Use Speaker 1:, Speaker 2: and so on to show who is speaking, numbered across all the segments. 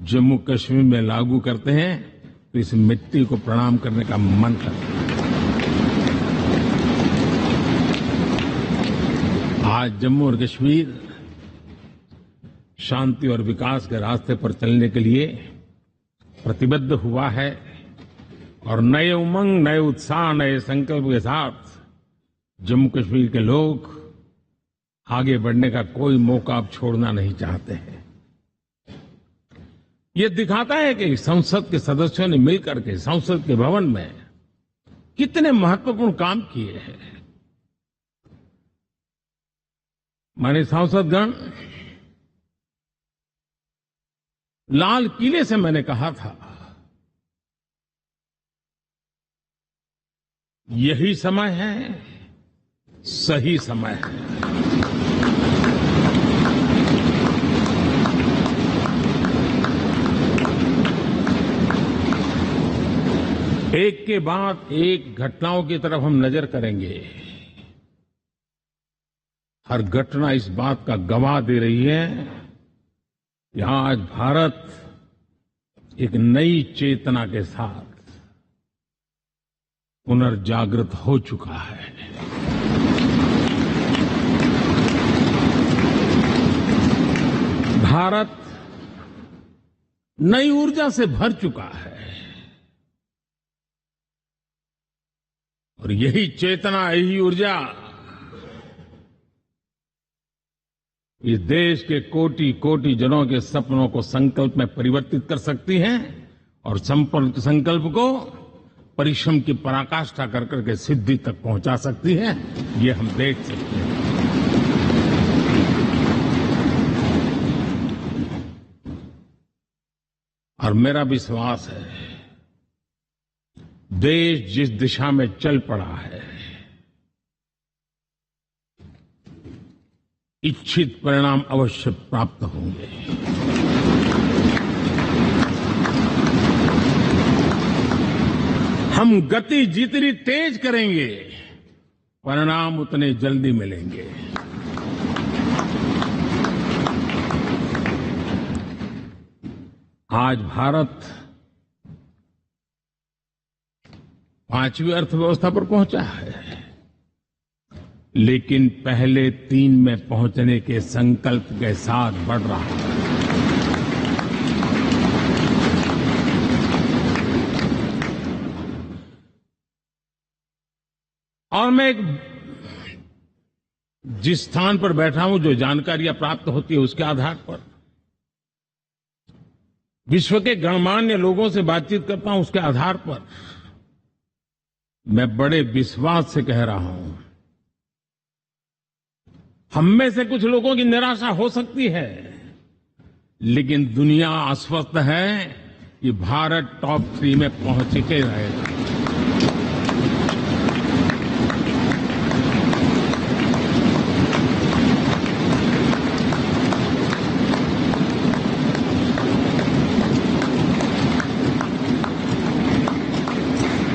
Speaker 1: जम्मू कश्मीर में लागू करते हैं तो इस मिट्टी को प्रणाम करने का मन करता है। आज जम्मू और कश्मीर शांति और विकास के रास्ते पर चलने के लिए प्रतिबद्ध हुआ है और नए उमंग, नए उत्साह, नए संकल्प के साथ जम्मू कश्मीर के लोग आगे बढ़ने का कोई मौका अब छोड़ना नहीं चाहते हैं। ये दिखाता है कि संसद के सदस्यों ने मिलकर के संसद के भवन में कितने महत्वपूर्ण काम किए हैं। माननीय सांसदगण, लाल किले से मैंने कहा था, यही समय है, सही समय है। एक के बाद एक घटनाओं की तरफ हम नजर करेंगे। हर घटना इस बात का गवाह दे रही है कि आज भारत एक नई चेतना के साथ पुनर्जागृत हो चुका है। भारत नई ऊर्जा से भर चुका है और यही चेतना, यही ऊर्जा इस देश के कोटि कोटि जनों के सपनों को संकल्प में परिवर्तित कर सकती है और संकल्प को परिश्रम की पराकाष्ठा कर करके सिद्धि तक पहुंचा सकती है। ये हम देख सकते हैं। और मेरा विश्वास है, देश जिस दिशा में चल पड़ा है, इच्छित परिणाम अवश्य प्राप्त होंगे। हम गति जितनी तेज करेंगे, परिणाम उतने जल्दी मिलेंगे। आज भारत 5वीं अर्थव्यवस्था पर पहुंचा है, लेकिन पहले 3 में पहुंचने के संकल्प के साथ बढ़ रहा है। और मैं जिस स्थान पर बैठा हूं, जो जानकारियां प्राप्त होती है, उसके आधार पर विश्व के गणमान्य लोगों से बातचीत करता हूं, उसके आधार पर मैं बड़े विश्वास से कह रहा हूं, हम में से कुछ लोगों की निराशा हो सकती है, लेकिन दुनिया आश्वस्त है कि भारत टॉप 3 में पहुंच के रहेगा।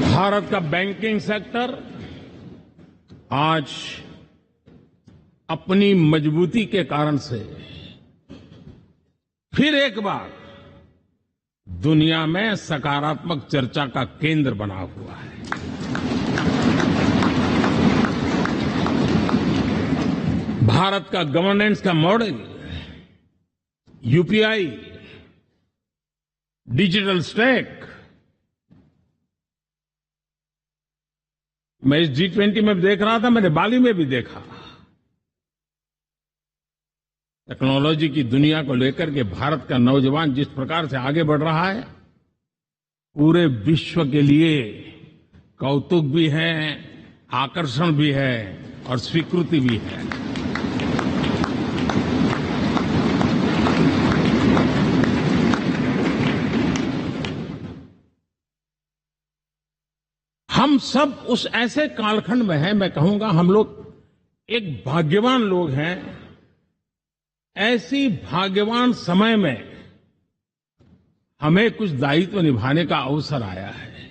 Speaker 1: भारत का बैंकिंग सेक्टर आज अपनी मजबूती के कारण से फिर एक बार दुनिया में सकारात्मक चर्चा का केंद्र बना हुआ है। भारत का गवर्नेंस का मॉडल, यूपीआई, डिजिटल स्टैक, मैं इस G20 में देख रहा था, मैंने बाली में भी देखा। टेक्नोलॉजी की दुनिया को लेकर के भारत का नौजवान जिस प्रकार से आगे बढ़ रहा है, पूरे विश्व के लिए कौतुक भी है, आकर्षण भी है और स्वीकृति भी है। हम सब उस ऐसे कालखंड में हैं, मैं कहूंगा हम लोग एक भाग्यवान लोग हैं। ऐसी भाग्यवान समय में हमें कुछ दायित्व निभाने का अवसर आया है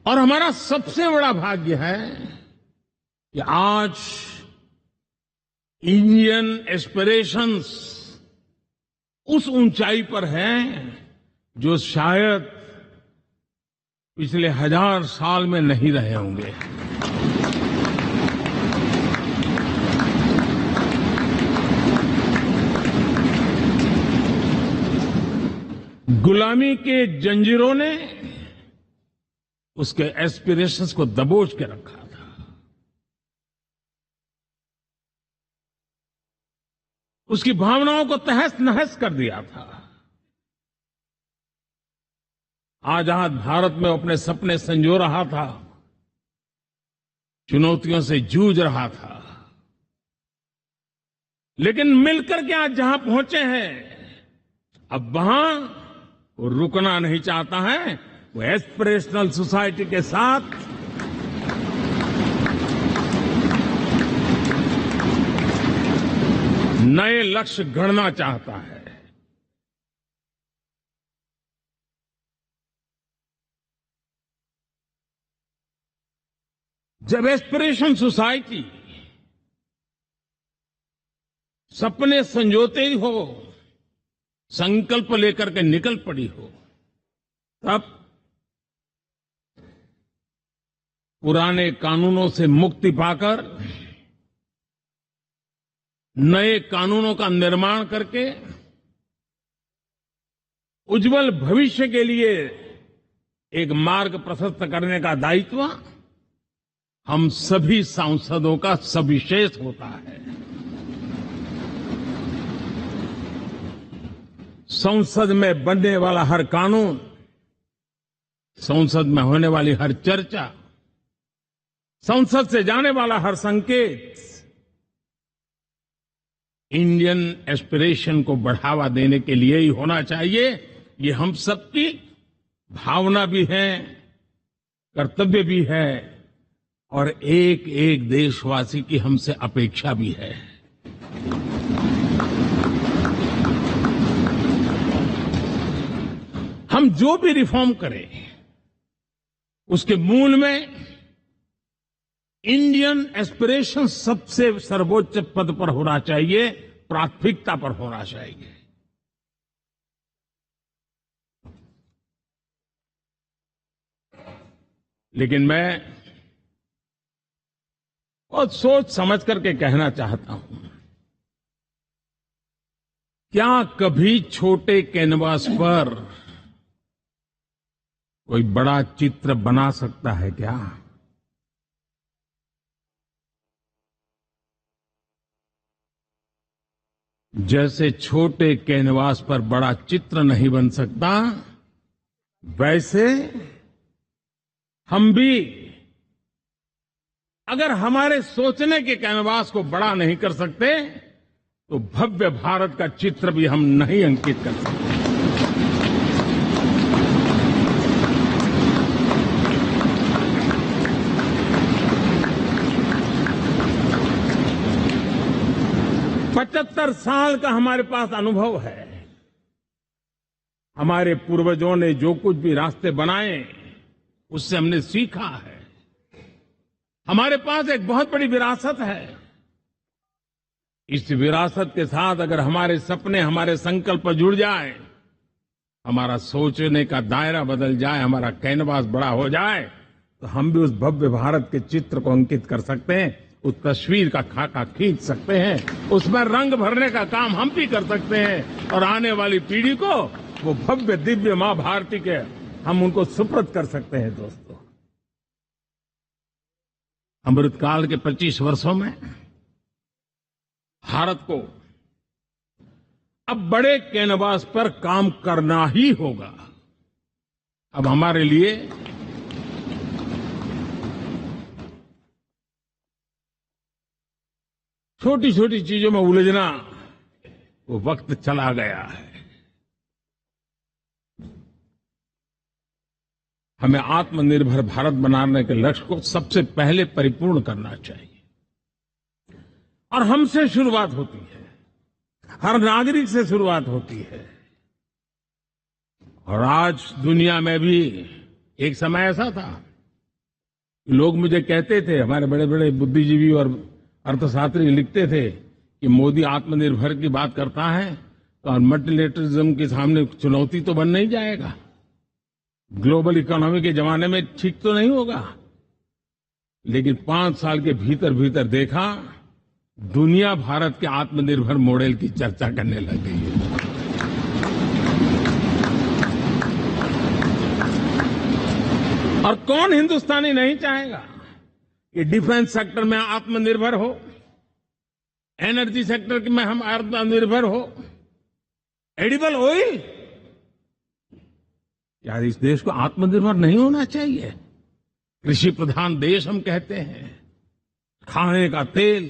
Speaker 1: और हमारा सबसे बड़ा भाग्य है कि आज इंडियन एस्पिरेशंस उस ऊंचाई पर हैं जो शायद पिछले 1000 साल में नहीं रहे होंगे। गुलामी के जंजीरों ने उसके एस्पिरेशंस को दबोच के रखा था। उसकी भावनाओं को तहस नहस कर दिया था। आजाद भारत में अपने सपने संजो रहा था, चुनौतियों से जूझ रहा था, लेकिन मिलकर के आज जहां पहुंचे हैं, अब वहां वो रुकना नहीं चाहता है। वो एस्पिरेशनल सोसाइटी के साथ नए लक्ष्य गढ़ना चाहता है। जब एस्पिरेशन सोसाइटी सपने संजोते ही हो, संकल्प लेकर के निकल पड़ी हो, तब पुराने कानूनों से मुक्ति पाकर नए कानूनों का निर्माण करके उज्जवल भविष्य के लिए एक मार्ग प्रशस्त करने का दायित्व हम सभी सांसदों का सविशेष होता है। संसद में बनने वाला हर कानून, संसद में होने वाली हर चर्चा, संसद से जाने वाला हर संकेत इंडियन एस्पिरेशन को बढ़ावा देने के लिए ही होना चाहिए। ये हम सबकी भावना भी है, कर्तव्य भी है और एक एक देशवासी की हमसे अपेक्षा भी है। हम जो भी रिफॉर्म करें, उसके मूल में इंडियन एस्पिरेशन सबसे सर्वोच्च पद पर होना चाहिए, प्राथमिकता पर होना चाहिए। लेकिन मैं बहुत सोच समझ करके कहना चाहता हूं, क्या कभी छोटे कैनवास पर कोई बड़ा चित्र बना सकता है क्या? जैसे छोटे कैनवास पर बड़ा चित्र नहीं बन सकता, वैसे हम भी अगर हमारे सोचने के कैनवास को बड़ा नहीं कर सकते, तो भव्य भारत का चित्र भी हम नहीं अंकित कर सकते। पचहत्तर साल का हमारे पास अनुभव है। हमारे पूर्वजों ने जो कुछ भी रास्ते बनाए, उससे हमने सीखा है। हमारे पास एक बहुत बड़ी विरासत है। इस विरासत के साथ अगर हमारे सपने, हमारे संकल्प जुड़ जाए, हमारा सोचने का दायरा बदल जाए, हमारा कैनवास बड़ा हो जाए, तो हम भी उस भव्य भारत के चित्र को अंकित कर सकते हैं, उस तस्वीर का खाका खींच सकते हैं, उसमें रंग भरने का काम हम भी कर सकते हैं और आने वाली पीढ़ी को वो भव्य दिव्य मां भारती के हम उनको सुपुर्द कर सकते हैं। दोस्तों, अमृतकाल के 25 वर्षों में भारत को अब बड़े कैनवास पर काम करना ही होगा। अब हमारे लिए छोटी छोटी चीजों में उलझना वो वक्त चला गया है। हमें आत्मनिर्भर भारत बनाने के लक्ष्य को सबसे पहले परिपूर्ण करना चाहिए और हमसे शुरुआत होती है, हर नागरिक से शुरुआत होती है। और आज दुनिया में भी एक समय ऐसा था, लोग मुझे कहते थे, हमारे बड़े बड़े बुद्धिजीवी और अर्थशास्त्री लिखते थे कि मोदी आत्मनिर्भर की बात करता है और मल्टीलेटरिज्म के सामने चुनौती तो बन नहीं जाएगा। ग्लोबल इकोनॉमी के जमाने में ठीक तो नहीं होगा, लेकिन 5 साल के भीतर भीतर देखा दुनिया भारत के आत्मनिर्भर मॉडल की चर्चा करने लग गई है। और कौन हिंदुस्तानी नहीं चाहेगा कि डिफेंस सेक्टर में आत्मनिर्भर हो, एनर्जी सेक्टर में हम आत्मनिर्भर हो, एडिबल ऑयल, यार इस देश को आत्मनिर्भर नहीं होना चाहिए? कृषि प्रधान देश हम कहते हैं, खाने का तेल,